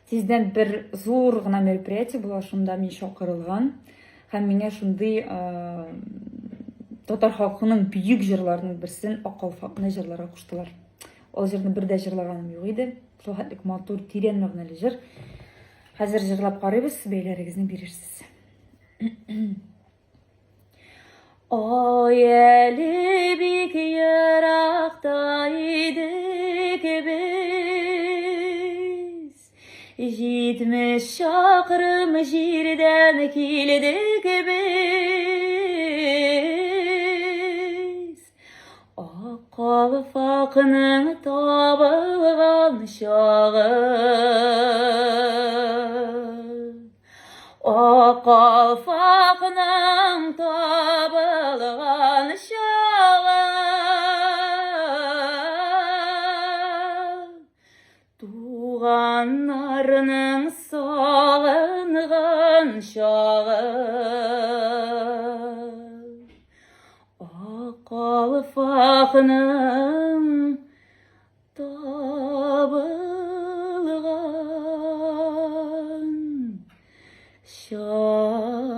Тизден бір зор ғына мероприятие була, шунда мен шақырылған. Һәм миңа шундый татар халкының бүйük җырларының берсен Акалфакны җырларга куштылар. Ол җырны бер дә җырлаганым юк иде. Шул хәтлек матур, тирән мәгънәле җыр. Хәзер җырлап карыйбыз, бәйләрегезне бирерсез. Ай әле бик еракта идек без, 70 чакрым җирдән килдек без. Акалфакның табылган чагы, Акалфакның табылган чагы, туганнарның сагынган чагы. Акалфакның табылган чагы.